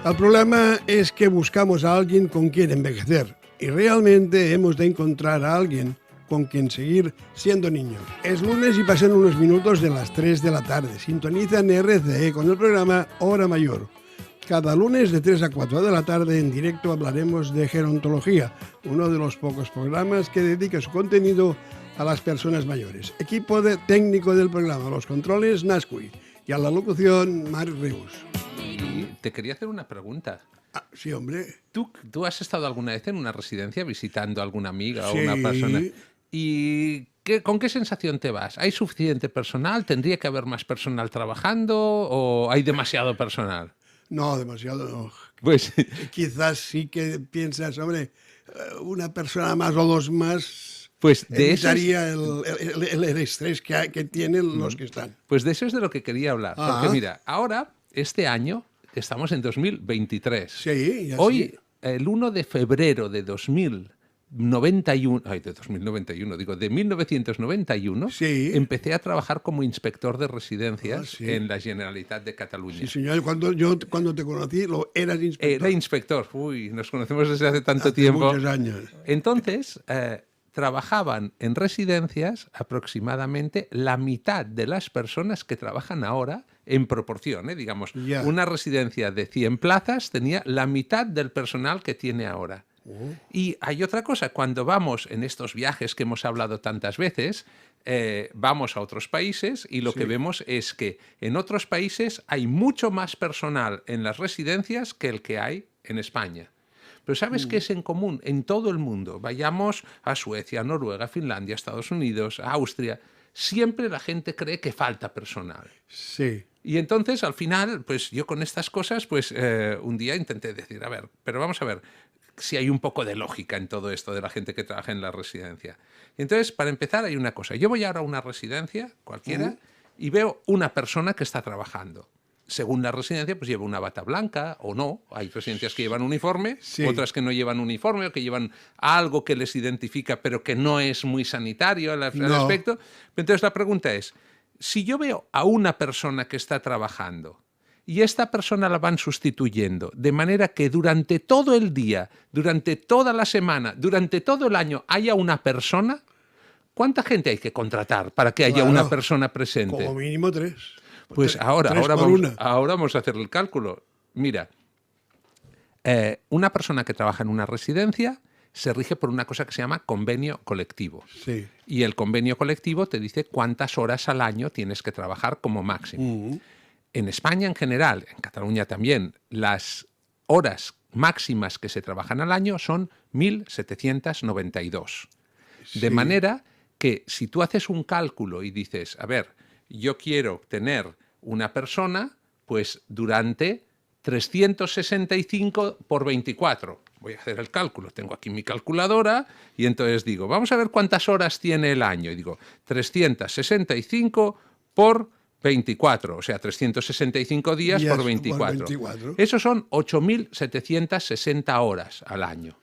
El problema es que buscamos a alguien con quien envejecer y realmente hemos de encontrar a alguien con quien seguir siendo niños. Es lunes y pasan unos minutos de las 3 de la tarde. Sintonizan RCE con el programa Hora Mayor. Cada lunes de 3 a 4 de la tarde en directo hablaremos de gerontología, uno de los pocos programas que dedica su contenido a las personas mayores. Equipo técnico del programa, los controles Nascui y a la locución Marc Rius. Y te quería hacer una pregunta. Ah, sí, hombre. ¿Tú has estado alguna vez en una residencia visitando a alguna amiga o Sí. una persona? ¿Y con qué sensación te vas? ¿Hay suficiente personal? ¿Tendría que haber más personal trabajando o hay demasiado personal? No, demasiado no. Pues Quizás sí que piensas, hombre, una persona más o dos más Pues de eso evitaría el estrés que tienen los que están. Pues de eso es de lo que quería hablar. Ah. Porque mira, ahora, este año, estamos en 2023. Sí, ya Hoy, sí. el 1 de febrero de 2091, de 1991, Sí. empecé a trabajar como inspector de residencias Ah, sí. en la Generalitat de Cataluña. Sí, señor. Cuando te conocí, eras inspector. Era inspector. Uy, nos conocemos desde hace tanto Hace tiempo. muchos años. Entonces, trabajaban en residencias aproximadamente la mitad de las personas que trabajan ahora en proporción, digamos. Ya. Una residencia de 100 plazas tenía la mitad del personal que tiene ahora. Y hay otra cosa, cuando vamos en estos viajes que hemos hablado tantas veces, vamos a otros países y lo que vemos es que en otros países hay mucho más personal en las residencias que el que hay en España. Pero ¿sabes qué es en común en todo el mundo? Vayamos a Suecia, Noruega, Finlandia, Estados Unidos, a Austria. Siempre la gente cree que falta personal. Sí. Y entonces, al final, pues yo con estas cosas, pues un día intenté decir, a ver, pero vamos a ver si hay un poco de lógica en todo esto de la gente que trabaja en la residencia. Y entonces, para empezar, hay una cosa. Yo voy ahora a una residencia, cualquiera, y veo una persona que está trabajando. Según la residencia, pues lleva una bata blanca o no. Hay residencias que llevan uniforme, Sí. otras que no llevan uniforme o que llevan algo que les identifica, pero que no es muy sanitario al No. aspecto. Entonces la pregunta es, si yo veo a una persona que está trabajando y esta persona la van sustituyendo, de manera que durante todo el día, durante toda la semana, durante todo el año haya una persona, ¿cuánta gente hay que contratar para que haya Claro. una persona presente? Como mínimo 3. Pues ahora vamos a hacer el cálculo. Mira, una persona que trabaja en una residencia se rige por una cosa que se llama convenio colectivo. Sí. Y el convenio colectivo te dice cuántas horas al año tienes que trabajar como máximo. En España en general, en Cataluña también, las horas máximas que se trabajan al año son 1.792. De manera que si tú haces un cálculo y dices, a ver, yo quiero tener una persona, pues durante 365 por 24. Voy a hacer el cálculo. Tengo aquí mi calculadora y entonces digo, vamos a ver cuántas horas tiene el año. Y digo, 365 por 24, o sea, 365 días por 24. Esos son 8.760 horas al año.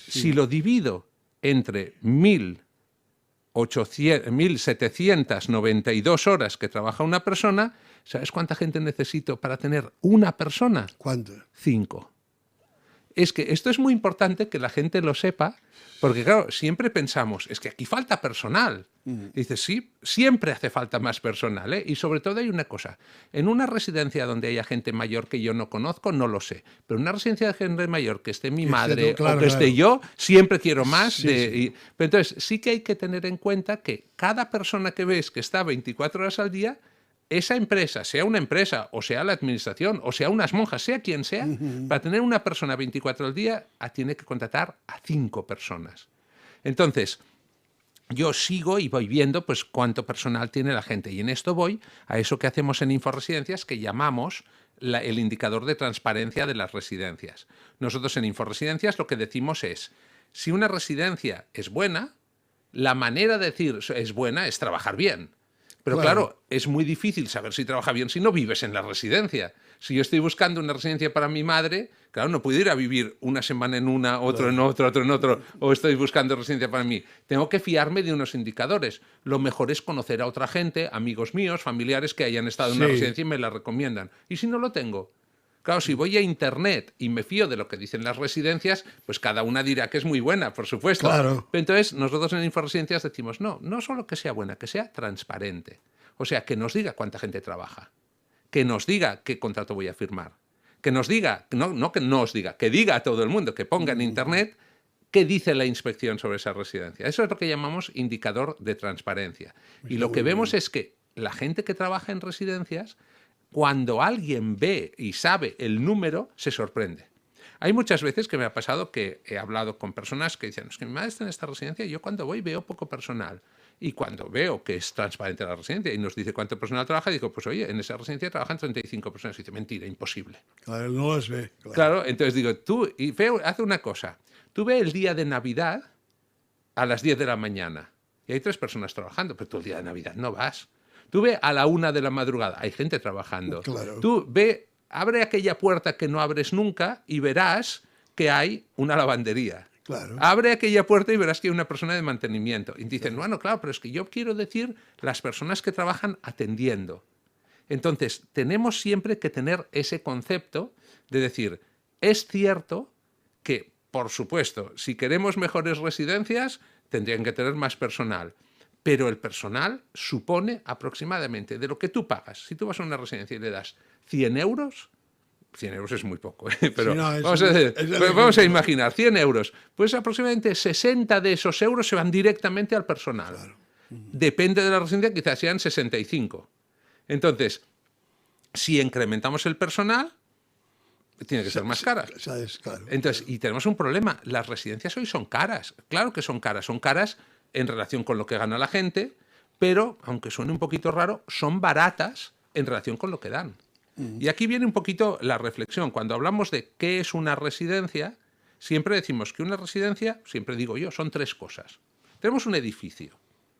Sí. Si lo divido entre 1.792 horas que trabaja una persona, ¿sabes cuánta gente necesito para tener una persona? ¿Cuánto? 5. Es que esto es muy importante que la gente lo sepa, porque claro, siempre pensamos, es que aquí falta personal. Y dices, sí, siempre hace falta más personal, ¿eh? Y sobre todo hay una cosa, en una residencia donde haya gente mayor que yo no conozco, no lo sé, pero en una residencia de gente mayor que esté mi madre o que esté yo, siempre quiero más. Pero entonces sí que hay que tener en cuenta que cada persona que ves que está 24 horas al día, esa empresa, sea una empresa, o sea la administración, o sea unas monjas, sea quien sea, para tener una persona 24 al día, tiene que contratar a 5 personas. Entonces, yo sigo y voy viendo pues cuánto personal tiene la gente. Y en esto voy a eso que hacemos en Inforesidencias, que llamamos el indicador de transparencia de las residencias. Nosotros en Inforesidencias lo que decimos es, si una residencia es buena, la manera de decir es buena es trabajar bien. Pero claro, es muy difícil saber si trabaja bien si no vives en la residencia. Si yo estoy buscando una residencia para mi madre, claro, no puedo ir a vivir una semana en una, otro en otro, otro en otro, o estoy buscando residencia para mí. Tengo que fiarme de unos indicadores. Lo mejor es conocer a otra gente, amigos míos, familiares que hayan estado en una residencia y me la recomiendan. ¿Y si no lo tengo? Claro, si voy a Internet y me fío de lo que dicen las residencias, pues cada una dirá que es muy buena, por supuesto. Claro. Pero entonces, nosotros en Inforesidencias decimos, no solo que sea buena, que sea transparente. O sea, que nos diga cuánta gente trabaja, que nos diga qué contrato voy a firmar, que nos diga, no que nos diga, que diga a todo el mundo, que ponga en Internet qué dice la inspección sobre esa residencia. Eso es lo que llamamos indicador de transparencia. Y lo que vemos es que la gente que trabaja en residencias, cuando alguien ve y sabe el número, se sorprende. Hay muchas veces que me ha pasado que he hablado con personas que dicen, es que mi madre está en esta residencia y yo cuando voy veo poco personal. Y cuando veo que es transparente la residencia y nos dice cuánto personal trabaja, digo, pues oye, en esa residencia trabajan 35 personas. Y dice, mentira, imposible. Claro, no las ve. Claro, entonces digo, tú, haz una cosa. Tú ve el día de Navidad a las 10 de la mañana y hay 3 personas trabajando, pero tú el día de Navidad no vas. Tú ve a la 1 de la madrugada, hay gente trabajando. Claro. Tú ve, abre aquella puerta que no abres nunca y verás que hay una lavandería. Claro. Abre aquella puerta y verás que hay una persona de mantenimiento. Y dicen, bueno, claro, pero es que yo quiero decir las personas que trabajan atendiendo. Entonces, tenemos siempre que tener ese concepto de decir, es cierto que, por supuesto, si queremos mejores residencias, tendrían que tener más personal. Pero el personal supone aproximadamente de lo que tú pagas. Si tú vas a una residencia y le das 100 euros, 100 euros es muy poco, pero Sí, no, vamos a imaginar, 100 euros, pues aproximadamente 60 de esos euros se van directamente al personal. Claro. Depende de la residencia, quizás sean 65. Entonces, si incrementamos el personal, tiene que ser más cara. Claro. Entonces, y tenemos un problema, las residencias hoy son caras. Claro que son caras en relación con lo que gana la gente, pero, aunque suene un poquito raro, son baratas en relación con lo que dan. Y aquí viene un poquito la reflexión. Cuando hablamos de qué es una residencia, siempre decimos que una residencia, siempre digo yo, son 3 cosas. Tenemos un edificio,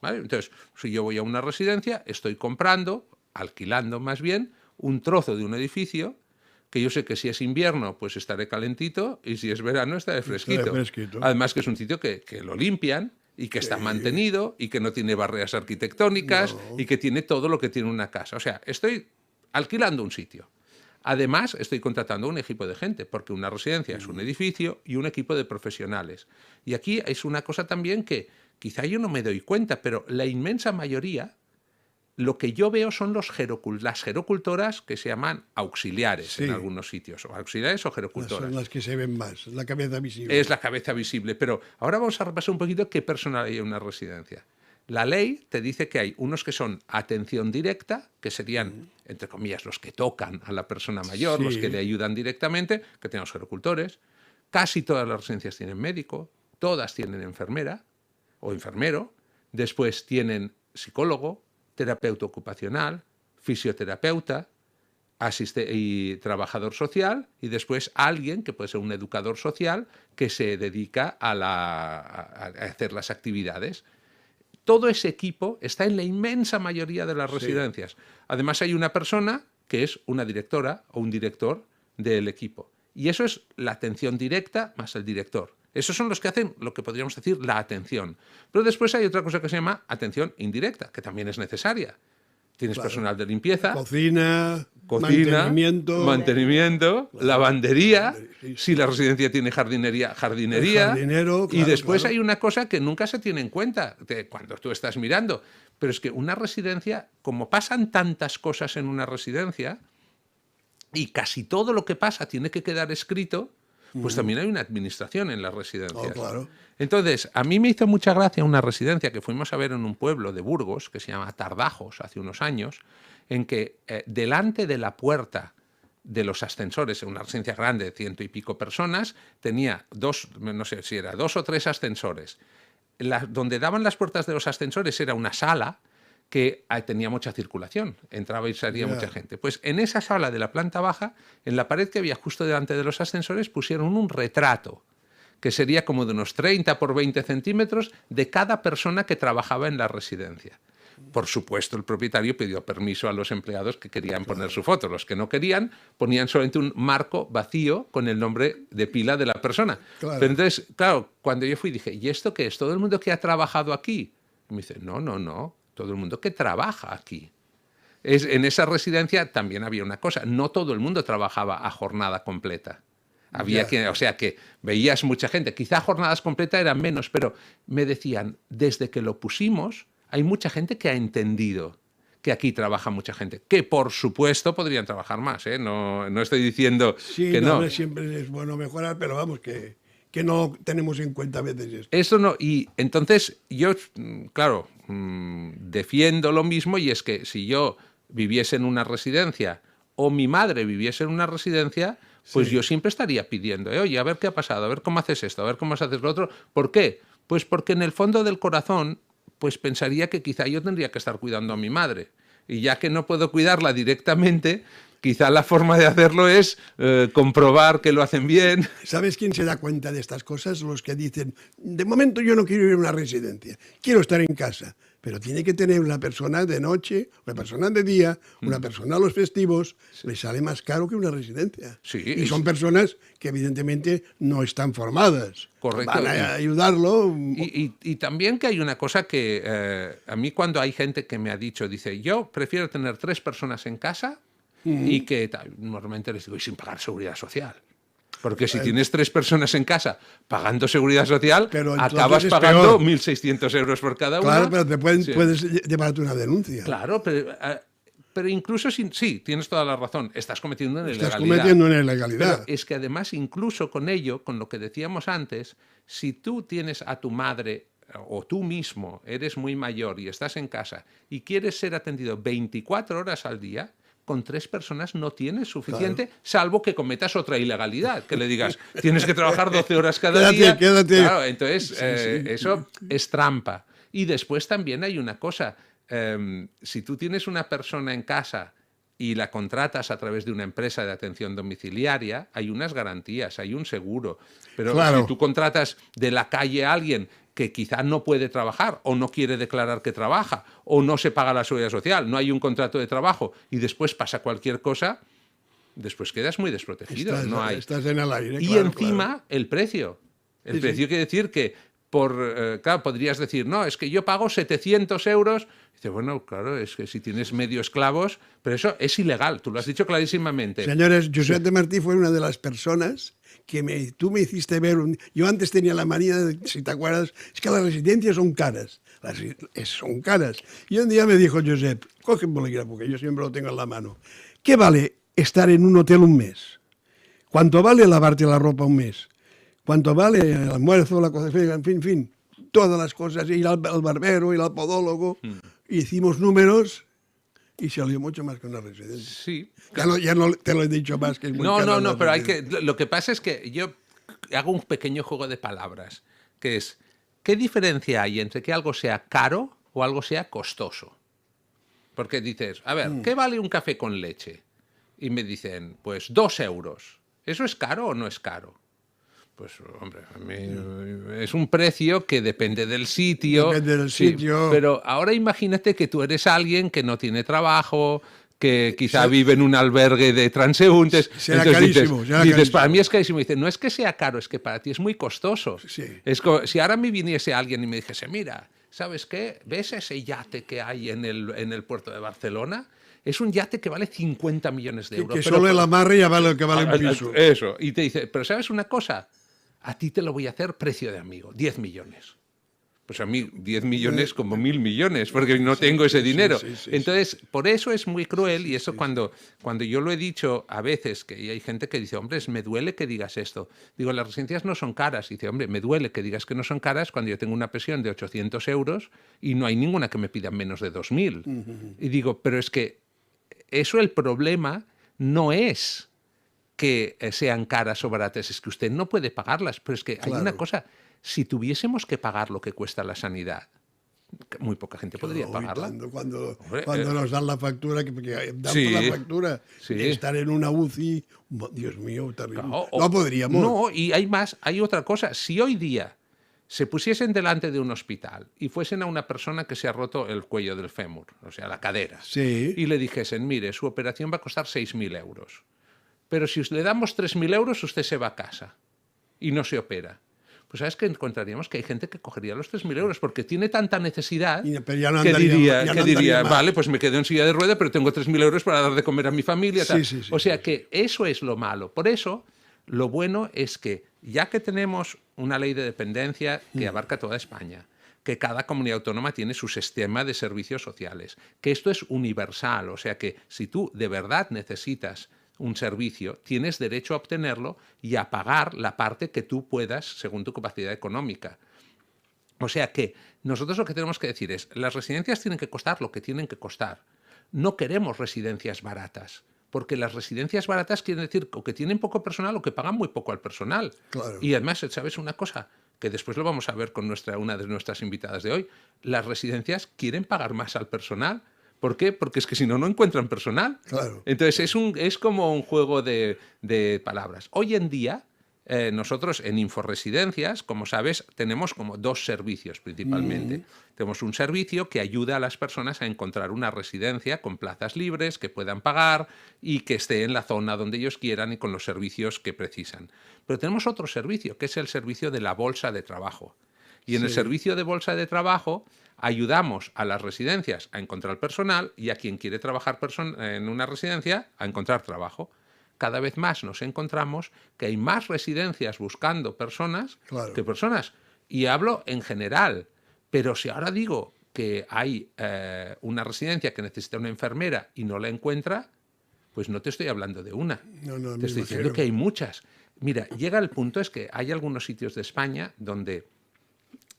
¿vale? Entonces, si yo voy a una residencia, estoy comprando, alquilando más bien, un trozo de un edificio que yo sé que si es invierno, pues estaré calentito, y si es verano, estaré fresquito. Además que es un sitio que lo limpian, y que está mantenido, y que no tiene barreras arquitectónicas, y que tiene todo lo que tiene una casa. O sea, estoy alquilando un sitio. Además, estoy contratando un equipo de gente, porque una residencia es un edificio y un equipo de profesionales. Y aquí es una cosa también que quizá yo no me doy cuenta, pero la inmensa mayoría, lo que yo veo son las gerocultoras que se llaman auxiliares en algunos sitios, o auxiliares o gerocultoras. Son las que se ven más, la cabeza visible. Es la cabeza visible, pero ahora vamos a repasar un poquito qué personal hay en una residencia. La ley te dice que hay unos que son atención directa, que serían, entre comillas, los que tocan a la persona mayor, los que le ayudan directamente, que tenemos gerocultores. Casi todas las residencias tienen médico, todas tienen enfermera o enfermero, después tienen psicólogo, terapeuta ocupacional, fisioterapeuta y trabajador social, y después alguien que puede ser un educador social que se dedica a hacer las actividades. Todo ese equipo está en la inmensa mayoría de las residencias. Además, hay una persona que es una directora o un director del equipo. Y eso es la atención directa más el director. Esos son los que hacen lo que podríamos decir la atención. Pero después hay otra cosa que se llama atención indirecta, que también es necesaria. Tienes personal de limpieza, cocina, mantenimiento, lavandería, si la residencia tiene jardinería, jardinero, y después hay una cosa que nunca se tiene en cuenta cuando tú estás mirando, pero es que una residencia, como pasan tantas cosas en una residencia, y casi todo lo que pasa tiene que quedar escrito, pues también hay una administración en las residencias. Claro. Entonces, a mí me hizo mucha gracia una residencia que fuimos a ver en un pueblo de Burgos, que se llama Tardajos, hace unos años, en que delante de la puerta de los ascensores, en una residencia grande de 100 y pico personas, tenía 2 o 3 ascensores. Donde daban las puertas de los ascensores era una sala que tenía mucha circulación, entraba y salía mucha gente. Pues en esa sala de la planta baja, en la pared que había justo delante de los ascensores, pusieron un retrato, que sería como de unos 30 por 20 centímetros, de cada persona que trabajaba en la residencia. Por supuesto, el propietario pidió permiso a los empleados que querían poner su foto. Los que no querían, ponían solamente un marco vacío con el nombre de pila de la persona. Claro. Pero entonces, claro, cuando yo fui, dije, ¿y esto qué es? ¿Todo el mundo que ha trabajado aquí? Y me dice, no. Todo el mundo que trabaja aquí. en esa residencia también había una cosa, no todo el mundo trabajaba a jornada completa. Había que, o sea que veías mucha gente, quizá jornadas completas eran menos, pero me decían, desde que lo pusimos, hay mucha gente que ha entendido que aquí trabaja mucha gente, que por supuesto podrían trabajar más, ¿eh? No estoy diciendo que no. Hombre, siempre es bueno mejorar, pero vamos, que no tenemos en cuenta a veces esto. Eso no, y entonces yo, claro, defiendo lo mismo, y es que si yo viviese en una residencia o mi madre viviese en una residencia, pues yo siempre estaría pidiendo, oye, a ver qué ha pasado, a ver cómo haces esto, a ver cómo haces lo otro. ¿Por qué? Pues porque en el fondo del corazón, pues pensaría que quizá yo tendría que estar cuidando a mi madre. Y ya que no puedo cuidarla directamente, quizá la forma de hacerlo es comprobar que lo hacen bien. ¿Sabes quién se da cuenta de estas cosas? Los que dicen, de momento yo no quiero ir a una residencia, quiero estar en casa. Pero tiene que tener una persona de noche, una persona de día, una persona a los festivos, le sale más caro que una residencia. Sí, y son personas que evidentemente no están formadas. Correcto. Van a ayudarlo. Y también que hay una cosa que a mí cuando hay gente que me ha dicho, dice, yo prefiero tener 3 personas en casa y que normalmente les digo, y sin pagar seguridad social. Porque si tienes 3 personas en casa pagando seguridad social, acabas pagando 1.600 euros por cada una. Claro, pero puedes llevarte una denuncia. Claro, pero incluso sí, tienes toda la razón, estás cometiendo una ilegalidad. Estás cometiendo una ilegalidad. Pero es que además, incluso con ello, con lo que decíamos antes, si tú tienes a tu madre o tú mismo eres muy mayor y estás en casa y quieres ser atendido 24 horas al día, con 3 personas no tienes suficiente, claro, salvo que cometas otra ilegalidad, que le digas, tienes que trabajar 12 horas cada día. Quédate. Claro, entonces eso es trampa. Y después también hay una cosa, si tú tienes una persona en casa y la contratas a través de una empresa de atención domiciliaria, hay unas garantías, hay un seguro. Pero claro, si tú contratas de la calle a alguien que quizá no puede trabajar o no quiere declarar que trabaja o no se paga la seguridad social, no hay un contrato de trabajo y después pasa cualquier cosa, después quedas muy desprotegido. Estás en el aire. Y claro, encima claro, el precio. El precio quiere decir que claro, podrías decir, no, es que yo pago 700 euros. Dice, bueno, claro, es que si tienes medio esclavos, pero eso es ilegal, tú lo has dicho clarísimamente. Señores, Josep de Martí fue una de las personas que tú me hiciste ver. Yo antes tenía la manía, si te acuerdas, es que las residencias son caras. Son caras. Y un día me dijo Josep, coge un bolígrafo, porque yo siempre lo tengo en la mano. ¿Qué vale estar en un hotel un mes? ¿Cuánto vale lavarte la ropa un mes? ¿Cuánto vale el almuerzo, la cocina, en fin, todas las cosas, ir al barbero, ir al podólogo? Hicimos números y salió mucho más que una residencia. Sí. Ya no te lo he dicho más, que es muy caro. No, pero lo que pasa es que yo hago un pequeño juego de palabras, que es, ¿qué diferencia hay entre que algo sea caro o algo sea costoso? Porque dices, a ver, ¿qué vale un café con leche? Y me dicen, pues 2 euros. ¿Eso es caro o no es caro? Pues, hombre, a mí es un precio que depende del sitio. Depende del sitio. Pero ahora imagínate que tú eres alguien que no tiene trabajo, que quizá vive en un albergue de transeúntes. Será carísimo. Dices, para mí es carísimo. Dice, no es que sea caro, es que para ti es muy costoso. Sí. Es como, si ahora me viniese alguien y me dijese, mira, ¿sabes qué? ¿Ves ese yate que hay en el puerto de Barcelona? Es un yate que vale 50 millones de euros. Que solo el amarre ya vale lo que vale un piso. Eso. Y te dice, pero ¿sabes una cosa? A ti te lo voy a hacer precio de amigo, 10 millones. Pues a mí 10 millones como 1.000 millones, porque no tengo ese dinero. Entonces, por eso es muy cruel, y eso cuando yo lo he dicho a veces, que hay gente que dice, hombre, me duele que digas esto. Digo, las residencias no son caras. Y dice, hombre, me duele que digas que no son caras cuando yo tengo una pensión de 800 euros y no hay ninguna que me pida menos de 2.000. Y digo, pero es que eso, el problema no es que sean caras o baratas, es que usted no puede pagarlas. Pero es que hay una cosa, si tuviésemos que pagar lo que cuesta la sanidad, muy poca gente podría pagarla. Cuando nos dan la factura, que dan por la factura, estar en una UCI, Dios mío, terrible. Claro, no podríamos. No, y hay otra cosa. Si hoy día se pusiesen delante de un hospital y fuesen a una persona que se ha roto el cuello del fémur, o sea, la cadera, y le dijesen, mire, su operación va a costar 6.000 euros. Pero si le damos 3.000 euros, usted se va a casa y no se opera. pues sabes que encontraríamos que hay gente que cogería los 3.000 euros porque tiene tanta necesidad Pero ya no que andaría, diría, más. vale, pues me quedo en silla de ruedas, pero tengo 3.000 euros para dar de comer a mi familia. Tal. Sí, O sea que eso es lo malo. Por eso, lo bueno es que ya que tenemos una ley de dependencia que abarca toda España, que cada comunidad autónoma tiene su sistema de servicios sociales, que esto es universal, o sea que si tú de verdad necesitas un servicio, tienes derecho a obtenerlo y a pagar la parte que tú puedas según tu capacidad económica. O sea que nosotros lo que tenemos que decir es, las residencias tienen que costar lo que tienen que costar. No queremos residencias baratas, porque las residencias baratas quieren decir o que tienen poco personal o que pagan muy poco al personal. Claro. Y además, ¿sabes una cosa? Que después lo vamos a ver con una de nuestras invitadas de hoy. Las residencias quieren pagar más al personal. ¿Por qué? Porque es que si no, no encuentran personal. Claro. Entonces es como un juego de palabras. Hoy en día, nosotros en Inforesidencias, como sabes, tenemos como dos servicios principalmente. Tenemos un servicio que ayuda a las personas a encontrar una residencia con plazas libres, que puedan pagar y que esté en la zona donde ellos quieran y con los servicios que precisan. Pero tenemos otro servicio, que es el servicio de la bolsa de trabajo. Y en el servicio de bolsa de trabajo ayudamos a las residencias a encontrar personal y a quien quiere trabajar en una residencia a encontrar trabajo. Cada vez más nos encontramos que hay más residencias buscando personas que personas. Y hablo en general. Pero si ahora digo que hay una residencia que necesita una enfermera y no la encuentra, pues no te estoy hablando de una. No, te estoy diciendo que hay muchas. Mira, llega el punto es que hay algunos sitios de España donde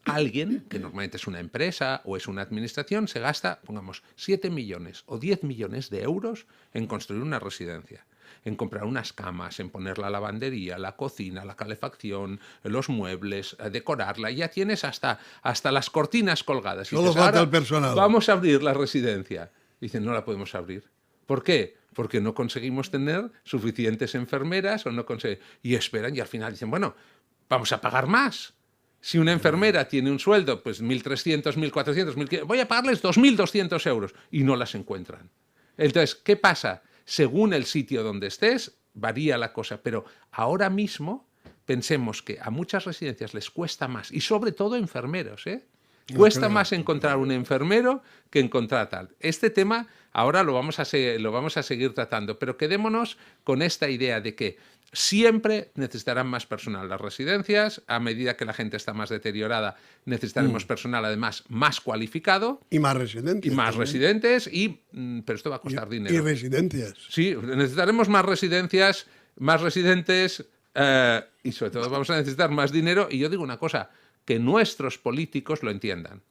alguien, que normalmente es una empresa o es una administración, se gasta, pongamos, 7 millones o 10 millones de euros en construir una residencia, en comprar unas camas, en poner la lavandería, la cocina, la calefacción, los muebles, decorarla. Ya tienes hasta las cortinas colgadas. Solo falta el personal. Vamos a abrir la residencia. Dicen, no la podemos abrir. ¿Por qué? Porque no conseguimos tener suficientes enfermeras o no y esperan y al final dicen, bueno, vamos a pagar más. Si una enfermera tiene un sueldo, pues 1.300, 1.400, 1.500, voy a pagarles 2.200 euros y no las encuentran. Entonces, ¿qué pasa? Según el sitio donde estés, varía la cosa. Pero ahora mismo pensemos que a muchas residencias les cuesta más, y sobre todo enfermeros, ¿eh? Cuesta más encontrar un enfermero que encontrar tal. Este tema ahora lo vamos a seguir tratando, pero quedémonos con esta idea de que siempre necesitarán más personal las residencias. A medida que la gente está más deteriorada, necesitaremos personal además más cualificado. Y más residentes. Y más residentes, pero esto va a costar dinero. Y residencias. Sí, necesitaremos más residencias, más residentes y sobre todo vamos a necesitar más dinero. Y yo digo una cosa, que nuestros políticos lo entiendan.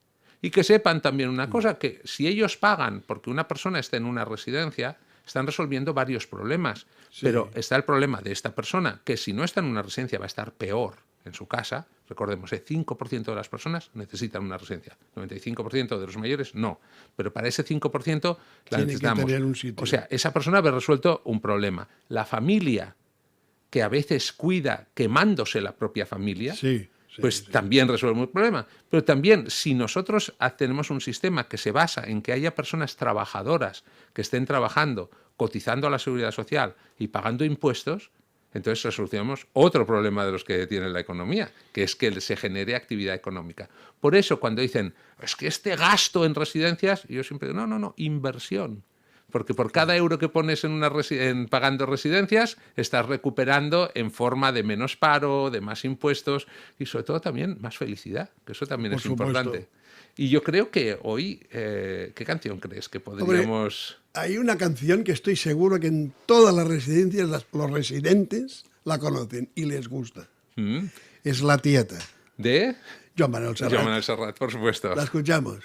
Y que sepan también una cosa, que si ellos pagan porque una persona esté en una residencia, están resolviendo varios problemas. Sí. Pero está el problema de esta persona, que si no está en una residencia va a estar peor en su casa. Recordemos, el 5% de las personas necesitan una residencia. 95% de los mayores no. Pero para ese 5% la necesitamos. Que tener un sitio. O sea, esa persona habrá resuelto un problema. La familia, que a veces cuida quemándose la propia familia, pues también resuelve un problema. Pero también, si nosotros tenemos un sistema que se basa en que haya personas trabajadoras que estén trabajando, cotizando a la seguridad social y pagando impuestos, entonces resolucionamos otro problema de los que tiene la economía, que es que se genere actividad económica. Por eso, cuando dicen, es que este gasto en residencias, yo siempre digo, no, inversión. Porque por cada euro que pones en pagando residencias, estás recuperando en forma de menos paro, de más impuestos y sobre todo también más felicidad, que eso también es importante. Y yo creo que hoy, ¿qué canción crees que podríamos...? Hombre, hay una canción que estoy seguro que en todas las residencias los residentes la conocen y les gusta. Es La Tieta. ¿De? Joan Manuel Serrat. Joan Manuel Serrat, por supuesto. La escuchamos.